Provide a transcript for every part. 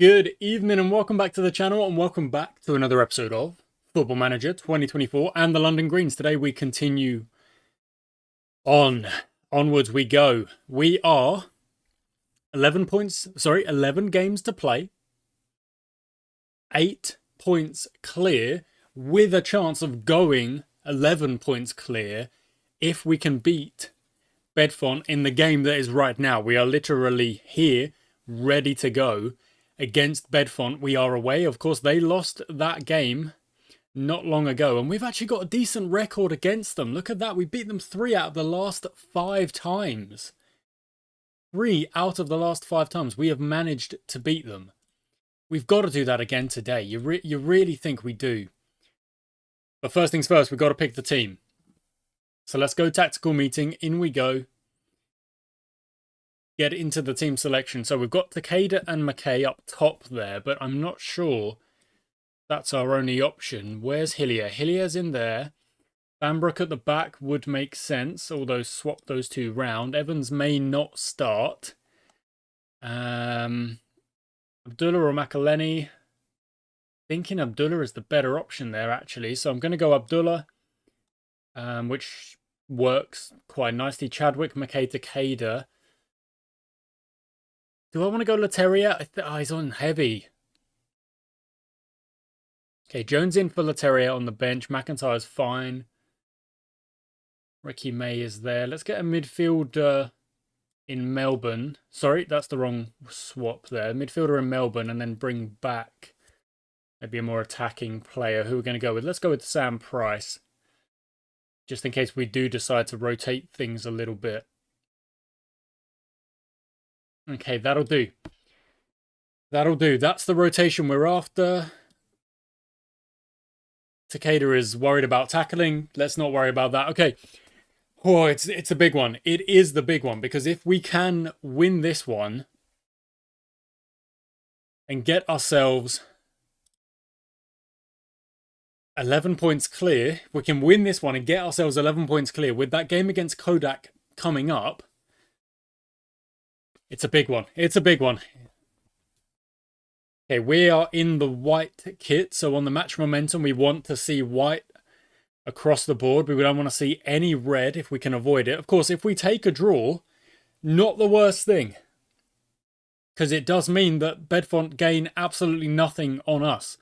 Good evening and welcome back to the channel and welcome back to another episode of Football Manager 2024 and the London Greens. Today we continue onwards we go. We are 11 games to play. 8 points clear with a chance of going 11 points clear if we can beat Bedfont in the game that is right now. We are literally here ready to go. Against Bedfont, we are away. Of course, they lost that game not long ago, and we've actually got a decent record against them. Look at that. We beat them 3 out of the last 5 times. 3 out of the last 5 times we have managed to beat them. We've got to do that again today. You really think we do. But first things first, we've got to pick the team. So let's go tactical meeting. In we go. Get into the team selection. So we've got Takeda and McKay up top there, but I'm not sure that's our only option. Where's Hillier? Hillier's in there. Bambrook at the back would make sense, although swap those two round. Evans may not start. Abdullah or McElhenney. Thinking Abdullah is the better option there, actually. So I'm going to go Abdullah, which works quite nicely. Chadwick, McKay, Takeda. Do I want to go Lateria? He's on heavy. Okay, Jones in for Lateria on the bench. McIntyre's fine. Ricky May is there. Let's get a midfielder in Melbourne. Sorry, that's the wrong swap there. Midfielder in Melbourne and then bring back maybe a more attacking player. Who we're going to go with? Let's go with Sam Price. Just in case we do decide to rotate things a little bit. Okay, that'll do. That'll do. That's the rotation we're after. Takeda is worried about tackling. Let's not worry about that. Okay. Oh, it's a big one. It is the big one, because if we can win this one and get ourselves 11 points clear, we can win this one and get ourselves 11 points clear with that game against Kodak coming up. It's a big one. It's a big one. Okay, we are in the white kit. So on the match momentum, we want to see white across the board. We don't want to see any red if we can avoid it. Of course, if we take a draw, not the worst thing. Because it does mean that Bedfont gain absolutely nothing on us.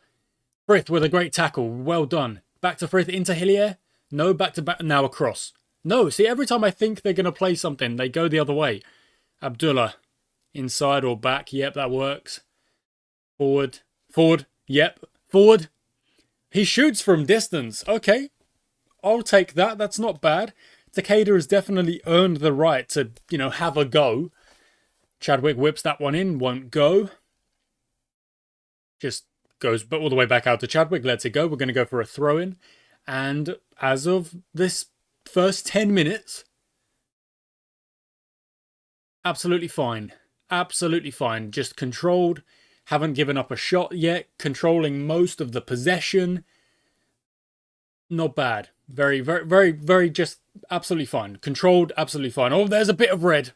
Frith with a great tackle. Well done. Back to Frith into Hillier. No, back to back. Now across. No, see, every time I think they're going to play something, they go the other way. Abdullah, inside or back. Yep, that works. Forward. Forward. Yep. Forward. He shoots from distance. Okay. I'll take that. That's not bad. Takeda has definitely earned the right to, have a go. Chadwick whips that one in. Won't go. Just goes all the way back out to Chadwick. Lets it go. We're going to go for a throw-in. And as of this first 10 minutes... absolutely fine. Absolutely fine. Just controlled. Haven't given up a shot yet. Controlling most of the possession. Not bad. Very, very, very, very just absolutely fine. Controlled, absolutely fine. Oh, there's a bit of red.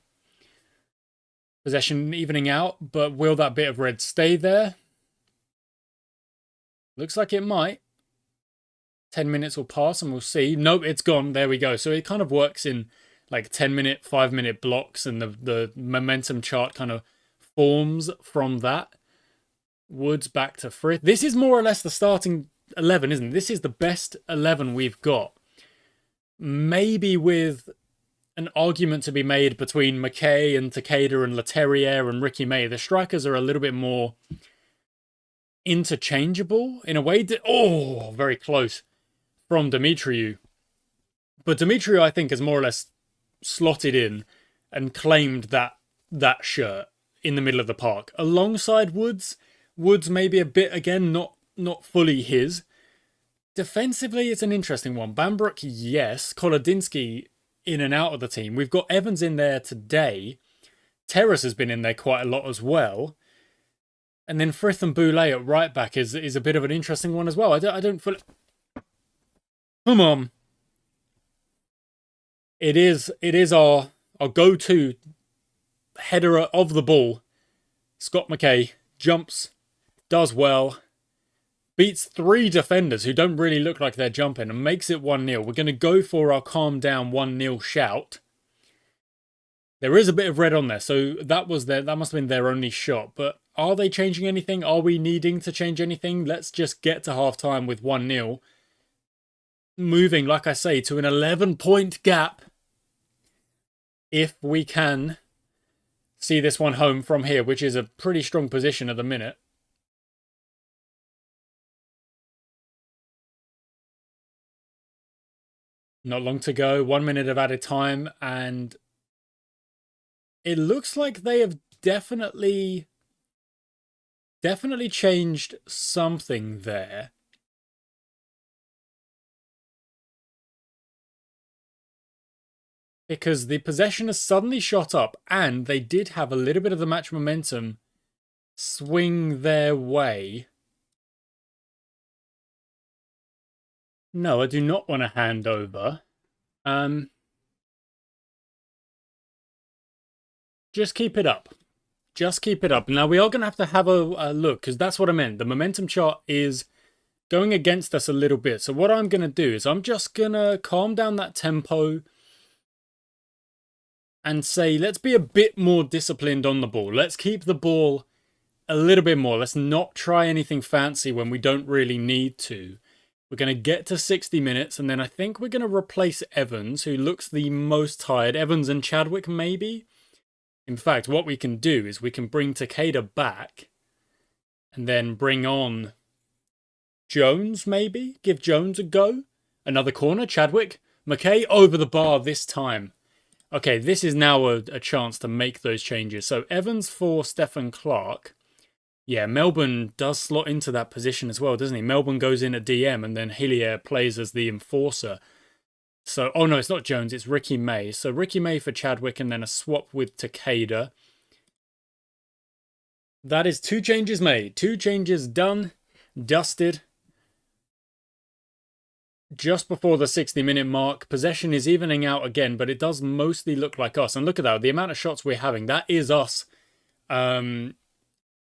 Possession evening out, but will that bit of red stay there? Looks like it might. 10 minutes will pass and we'll see. Nope, it's gone. There we go. So it kind of works in like 10-minute, 5-minute blocks, and the momentum chart kind of forms from that. Woods back to Frith. This is more or less the starting 11, isn't it? This is the best 11 we've got. Maybe with an argument to be made between McKay and Takeda and Laterriere and Ricky May. The strikers are a little bit more interchangeable in a way. Oh, very close from Dimitriou. But Dimitriou, I think, is more or less slotted in and claimed that shirt in the middle of the park alongside Woods. Woods maybe a bit, again, not fully his. Defensively, it's an interesting one. Bambrook, yes. Kolodinsky in and out of the team. We've got Evans in there today. Terrace has been in there quite a lot as well. And then Frith and Boulay at right back is a bit of an interesting one as well. I don't fully... Come on. It is our go-to header of the ball. Scott McKay jumps, does well, beats 3 defenders who don't really look like they're jumping and makes it 1-0. We're going to go for our calm down 1-0 shout. There is a bit of red on there, so that must have been their only shot. But are they changing anything? Are we needing to change anything? Let's just get to half-time with 1-0. Moving, like I say, to an 11-point gap. If we can see this one home from here, which is a pretty strong position at the minute. Not long to go. 1 minute of added time, and it looks like they have definitely changed something there. Because the possession has suddenly shot up, and they did have a little bit of the match momentum swing their way. No, I do not want to hand over. Just keep it up. Just keep it up. Now, we are going to have a look, because that's what I meant. The momentum chart is going against us a little bit. So what I'm going to do is I'm just going to calm down that tempo and say, let's be a bit more disciplined on the ball. Let's keep the ball a little bit more. Let's not try anything fancy when we don't really need to. We're going to get to 60 minutes, and then I think we're going to replace Evans, who looks the most tired. Evans and Chadwick, maybe? In fact, what we can do is we can bring Takeda back and then bring on Jones, maybe? Give Jones a go. Another corner, Chadwick. McKay over the bar this time. Okay, this is now a chance to make those changes. So Evans for Stephen Clark. Yeah, Melbourne does slot into that position as well, doesn't he? Melbourne goes in at DM and then Hillier plays as the enforcer. So, oh no, it's not Jones, it's Ricky May. So Ricky May for Chadwick and then a swap with Takeda. That is 2 changes made. 2 changes done, dusted. Just before the 60-minute mark, possession is evening out again, but it does mostly look like us. And look at that, the amount of shots we're having, that is us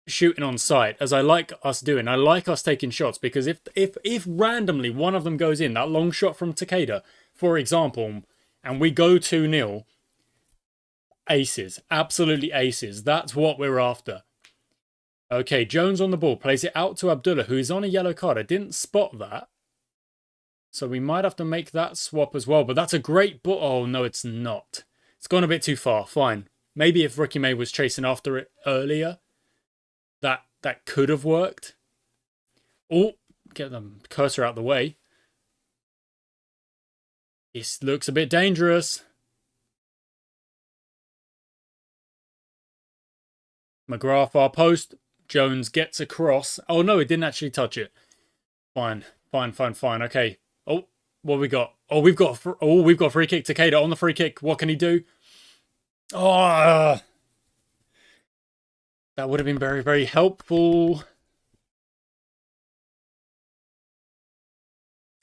shooting on sight, as I like us doing. I like us taking shots, because if randomly one of them goes in, that long shot from Takeda, for example, and we go 2-0, aces, absolutely aces. That's what we're after. Okay, Jones on the ball, plays it out to Abdullah, who is on a yellow card. I didn't spot that. So we might have to make that swap as well. But that's a great ball. Oh, no, it's not. It's gone a bit too far. Fine. Maybe if Ricky May was chasing after it earlier, that could have worked. Oh, get the cursor out the way. This looks a bit dangerous. McGrath far post. Jones gets across. Oh, no, it didn't actually touch it. Fine. Okay. Oh, what we got? Oh, we've got free kick. Takeda on the free kick. What can he do? Oh, that would have been very, very helpful.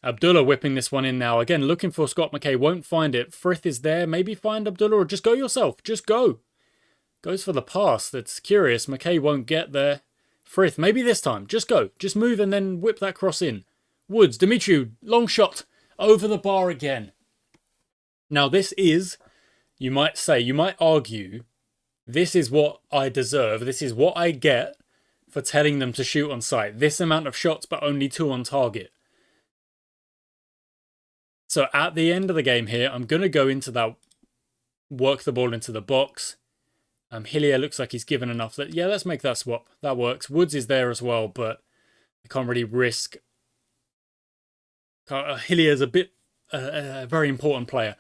Abdullah whipping this one in now. Again, looking for Scott McKay. Won't find it. Frith is there. Maybe find Abdullah or just go yourself. Just go. Goes for the pass. That's curious. McKay won't get there. Frith, maybe this time. Just go. Just move and then whip that cross in. Woods, Dimitri, long shot, over the bar again. Now this is, you might argue, this is what I deserve. This is what I get for telling them to shoot on sight. This amount of shots, but only 2 on target. So at the end of the game here, I'm going to go into that, work the ball into the box. Hillier looks like he's given enough. Yeah, let's make that swap. That works. Woods is there as well, but I can't really risk. Hillier's a bit a very important player.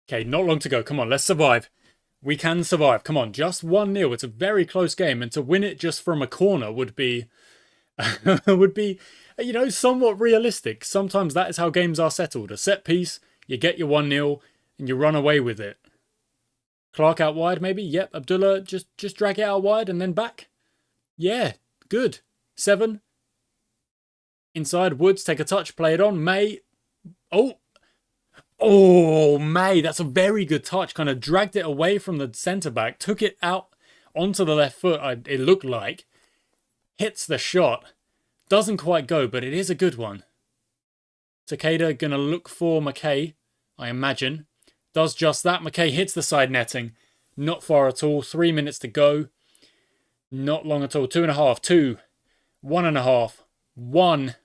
Okay, not long to go. Come on, let's survive. We can survive. Come on, just 1-0. It's a very close game, and to win it just from a corner would be, somewhat realistic. Sometimes that is how games are settled. A set piece, you get your 1-0, and you run away with it. Clark out wide, maybe. Yep, Abdullah, just drag it out wide and then back. Yeah, good. 7. Inside, Woods, take a touch, play it on. May. Oh, Oh, May, that's a very good touch. Kind of dragged it away from the centre back, took it out onto the left foot, it looked like. Hits the shot. Doesn't quite go, but it is a good one. Takeda going to look for McKay, I imagine. Does just that. McKay hits the side netting. Not far at all. 3 minutes to go. Not long at all. 2.5. 2. 1.5. 1.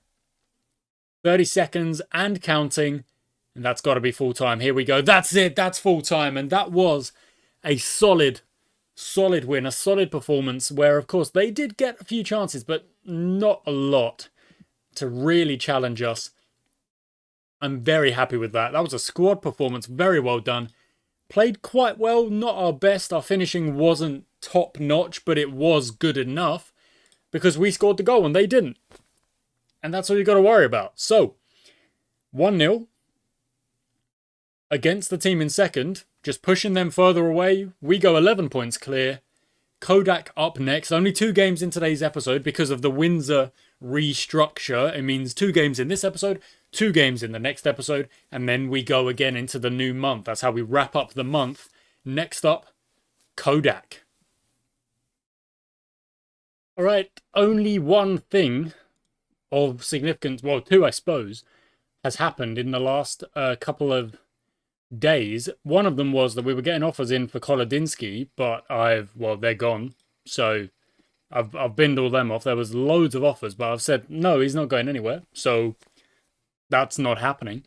30 seconds and counting. And that's got to be full time. Here we go. That's it. That's full time. And that was a solid win. A solid performance where, of course, they did get a few chances, but not a lot to really challenge us. I'm very happy with that. That was a squad performance. Very well done. Played quite well. Not our best. Our finishing wasn't top notch, but it was good enough because we scored the goal and they didn't. And that's all you got to worry about. So, 1-0 against the team in second. Just pushing them further away. We go 11 points clear. Kodak up next. Only 2 games in today's episode because of the Windsor restructure. It means 2 games in this episode, 2 games in the next episode, and then we go again into the new month. That's how we wrap up the month. Next up, Kodak. All right, only one thing of significance, well, 2 I suppose, has happened in the last couple of days. One of them was that we were getting offers in for Kolodinsky, but they're gone. So I've binned all them off. There was loads of offers, but I've said, no, he's not going anywhere. So that's not happening.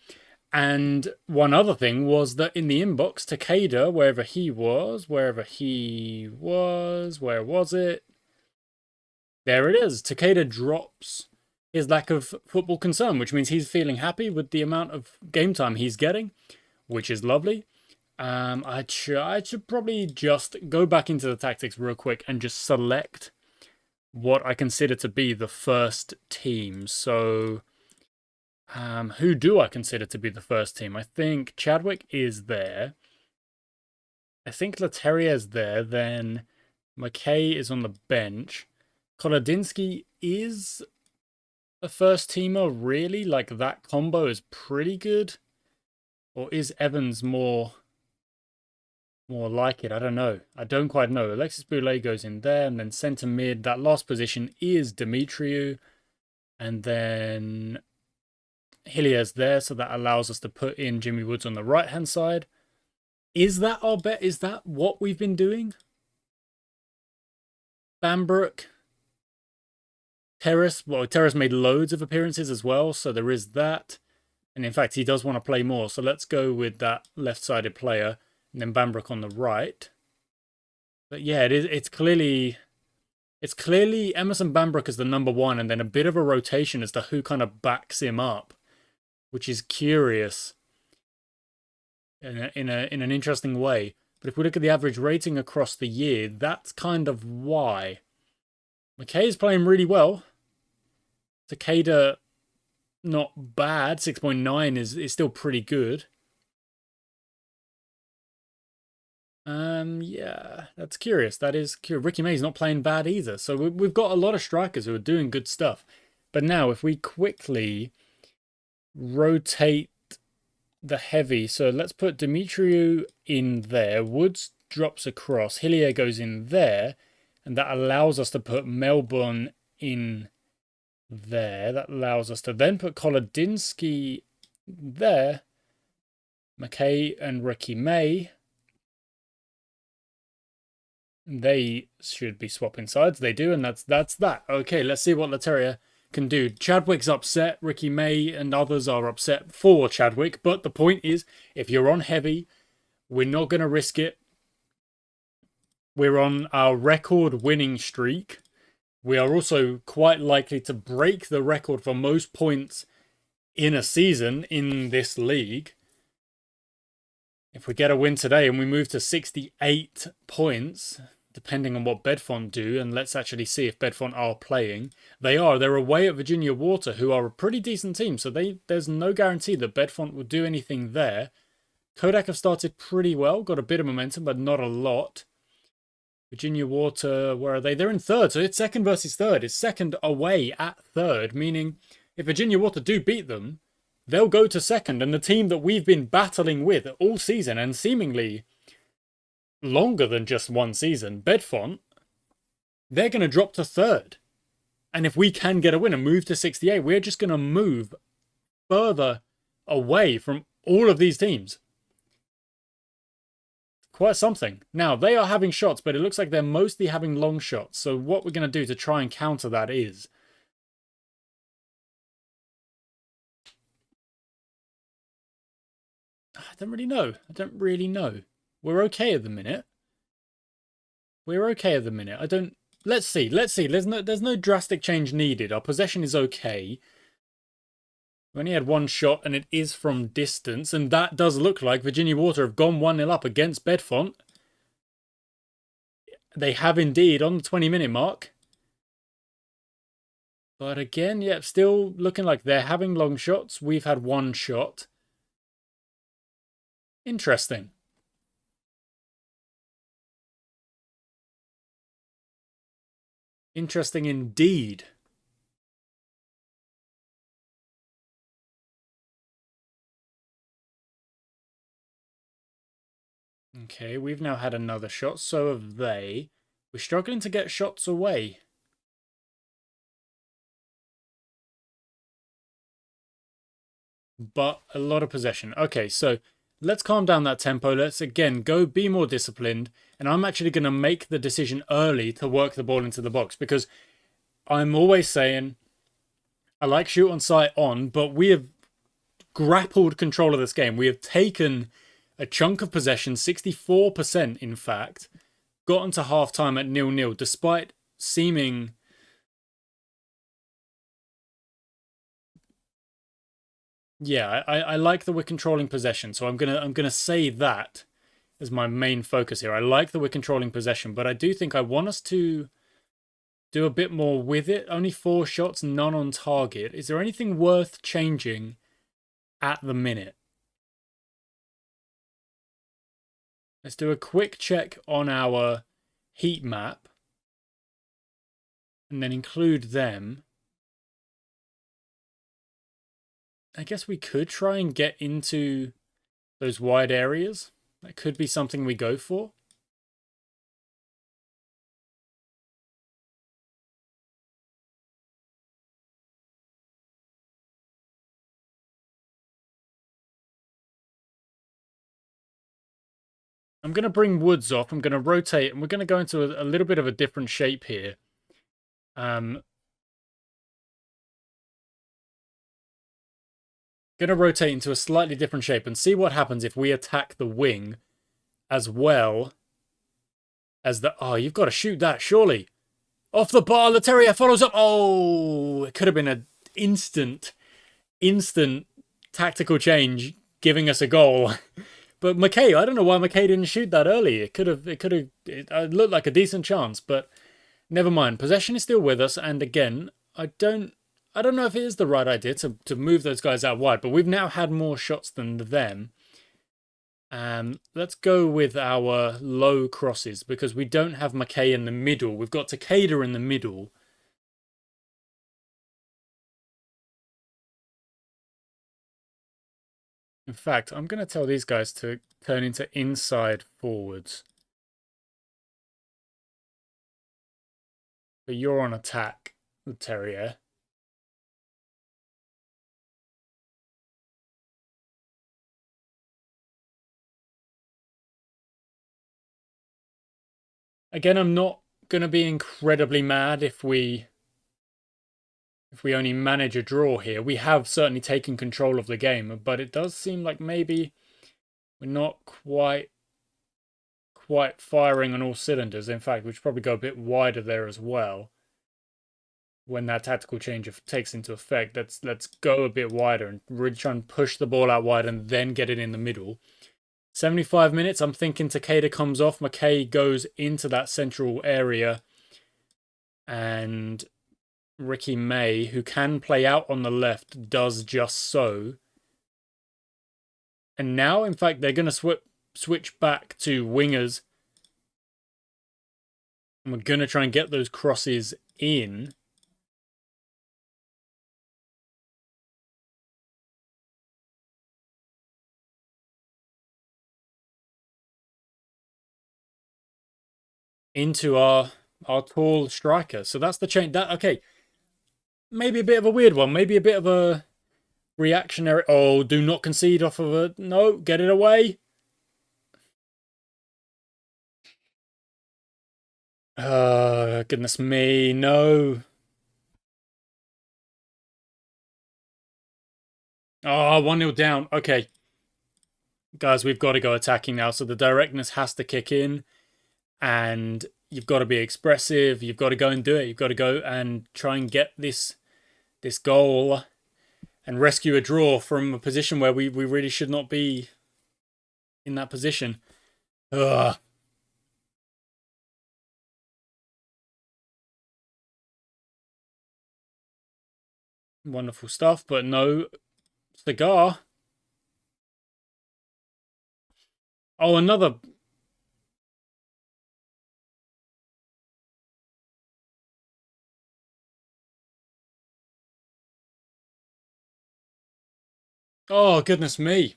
And one other thing was that in the inbox, Takeda, where was it? There it is. Takeda drops his lack of football concern, which means he's feeling happy with the amount of game time he's getting, which is lovely. I should probably just go back into the tactics real quick and just select what I consider to be the first team. So, who do I consider to be the first team? I think Chadwick is there. I think Leterrier's there. Then McKay is on the bench. Kolodinsky is a first teamer, really? Like, that combo is pretty good. Or is Evans more like it? I don't know. I don't quite know. Alexis Boulay goes in there, and then centre mid. That last position is Dimitriou. And then Hillier's there, so that allows us to put in Jimmy Woods on the right-hand side. Is that our bet? Is that what we've been doing? Bambrook. Terrace. Well, Terrace made loads of appearances as well, so there is that. And in fact, he does want to play more. So let's go with that left-sided player. And then Bambrook on the right. But yeah, it's clearly Emerson Bambrook as the number 1. And then a bit of a rotation as to who kind of backs him up. Which is curious. In an interesting way. But if we look at the average rating across the year, that's kind of why. McKay is playing really well. Takeda, not bad. 6.9 is still pretty good. Yeah, that's curious. That is curious. Ricky May's not playing bad either. So we've got a lot of strikers who are doing good stuff. But now, if we quickly rotate the heavy, so let's put Dimitriou in there. Woods drops across. Hillier goes in there. And that allows us to put Melbourne in there. That allows us to then put Kolodinsky there. McKay and Ricky May. They should be swapping sides. They do, and that's that. Okay, let's see what Leterrier can do. Chadwick's upset. Ricky May and others are upset for Chadwick. But the point is, if you're on heavy, we're not going to risk it. We're on our record winning streak. We are also quite likely to break the record for most points in a season in this league. If we get a win today and we move to 68 points, depending on what Bedfont do, and let's actually see if Bedfont are playing. They are. They're away at Virginia Water, who are a pretty decent team, so there's no guarantee that Bedfont will do anything there. Kodak have started pretty well, got a bit of momentum, but not a lot. Virginia Water, where are they? They're in third, so it's second versus third. It's second away at third, meaning if Virginia Water do beat them, they'll go to second, and the team that we've been battling with all season and seemingly longer than just one season, Bedfont, they're going to drop to third. And if we can get a win and move to 68, we're just going to move further away from all of these teams. Quite something. Now, they are having shots, but it looks like they're mostly having long shots. So what we're going to do to try and counter that is... I don't really know. We're okay at the minute. I don't... Let's see. There's no drastic change needed. Our possession is okay. We only had one shot, and it is from distance. And that does look like Virginia Water have gone 1-0 up against Bedfont. They have indeed on the 20-minute mark. But again, yeah, still looking like they're having long shots. We've had one shot. Interesting. Interesting indeed. Okay, we've now had another shot. So have they. We're struggling to get shots away. But a lot of possession. Okay, so let's calm down that tempo. Let's, again, go be more disciplined. And I'm actually going to make the decision early to work the ball into the box. Because I'm always saying, I like shoot on sight on, but we have grappled control of this game. We have taken a chunk of possession, 64% in fact, gotten to half-time at 0-0, despite seeming... Yeah, I like that we're controlling possession, so I'm gonna say that as my main focus here. I like that we're controlling possession, but I do think I want us to do a bit more with it. Only 4 shots, none on target. Is there anything worth changing at the minute? Let's do a quick check on our heat map and then include them. I guess we could try and get into those wide areas. That could be something we go for. I'm going to bring Woods off. I'm going to rotate, and we're going to go into a little bit of a different shape here. Going to rotate into a slightly different shape and see what happens if we attack the wing as well as the... Oh, you've got to shoot that, surely. Off the bar, Leterrier follows up. Oh, it could have been an instant tactical change giving us a goal. But McKay, I don't know why McKay didn't shoot that early. It looked like a decent chance, but never mind. Possession is still with us, and again, I don't know if it is the right idea to move those guys out wide, but we've now had more shots than them. Let's go with our low crosses, because we don't have McKay in the middle. We've got Takeda in the middle. In fact, I'm going to tell these guys to turn into inside forwards. But you're on attack, the Terrier. Again, I'm not going to be incredibly mad if we only manage a draw here. We have certainly taken control of the game, but it does seem like maybe we're not quite firing on all cylinders. In fact, we should probably go a bit wider there as well. When that tactical change takes into effect, let's go a bit wider and really try and push the ball out wide and then get it in the middle. 75 minutes, I'm thinking Takeda comes off, McKay goes into that central area, and Ricky May, who can play out on the left, does just so. And now, in fact, they're going to switch back to wingers. And we're going to try and get those crosses in. into our tall striker. So that's the change. That okay. Maybe a bit of a weird one. Maybe a bit of a reactionary. Oh, do not concede off of a. No, get it away. Goodness me, no. Oh, 1-0 down. Okay. Guys, we've got to go attacking now. So the directness has to kick in. And you've got to be expressive. You've got to go and do it. You've got to go and try and get this goal and rescue a draw from a position where we really should not be in that position. Ugh. Wonderful stuff, but no cigar. Oh, another. Oh, goodness me.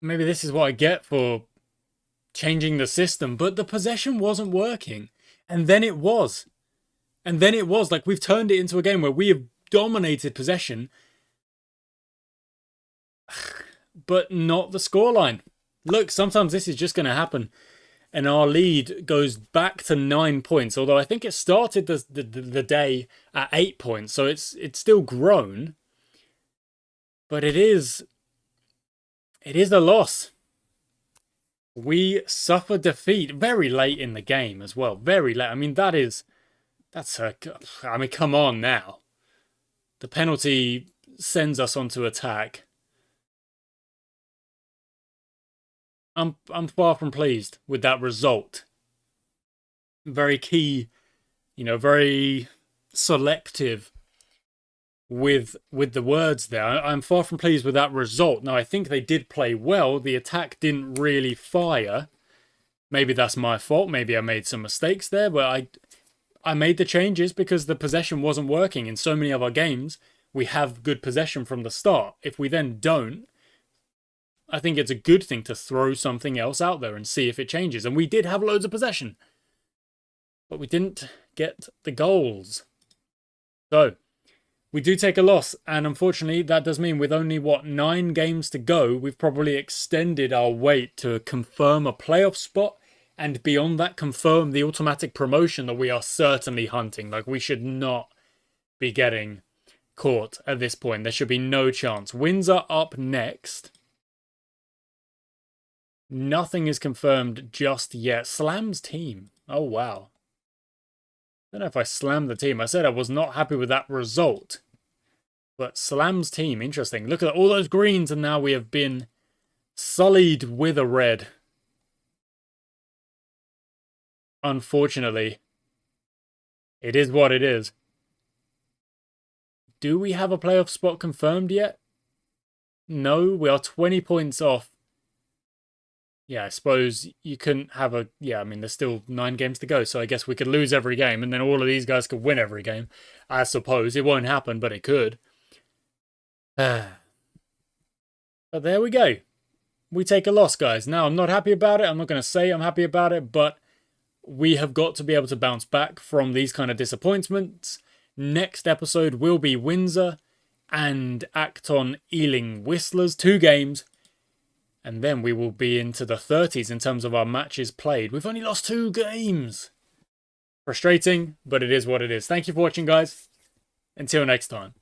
Maybe this is what I get for changing the system, but the possession wasn't working. And then it was. And then it was. Like, we've turned it into a game where we have dominated possession, but not the scoreline. Look, sometimes this is just going to happen. And our lead goes back to 9 points. Although I think it started the day at 8 points. So it's still grown. But it is a loss. We suffer defeat very late in the game as well. Very late. I mean, I mean, come on now. The penalty sends us onto attack. I'm far from pleased with that result. Very key, very selective with the words there. I'm far from pleased with that result. Now, I think they did play well. The attack didn't really fire. Maybe that's my fault. Maybe I made some mistakes there, but I made the changes because the possession wasn't working. In so many of our games, we have good possession from the start. If we then don't, I think it's a good thing to throw something else out there and see if it changes. And we did have loads of possession, but we didn't get the goals. So we do take a loss, and unfortunately that does mean with only 9 games to go, we've probably extended our wait to confirm a playoff spot, and beyond that confirm the automatic promotion that we are certainly hunting. Like, we should not be getting caught at this point. There should be no chance. Windsor up next. Nothing is confirmed just yet. Slam's team. Oh, wow. I don't know if I slammed the team. I said I was not happy with that result. But Slam's team, interesting. Look at all those greens, and now we have been sullied with a red. Unfortunately. It is what it is. Do we have a playoff spot confirmed yet? No, we are 20 points off. Yeah, I suppose you couldn't have a... Yeah, I mean, there's still 9 games to go, so I guess we could lose every game, and then all of these guys could win every game. I suppose. It won't happen, but it could. But there we go. We take a loss, guys. Now, I'm not happy about it. I'm not going to say I'm happy about it, but we have got to be able to bounce back from these kind of disappointments. Next episode will be Windsor and Acton Ealing Whistlers. 2 games. And then we will be into the 30s in terms of our matches played. We've only lost 2 games. Frustrating, but it is what it is. Thank you for watching, guys. Until next time.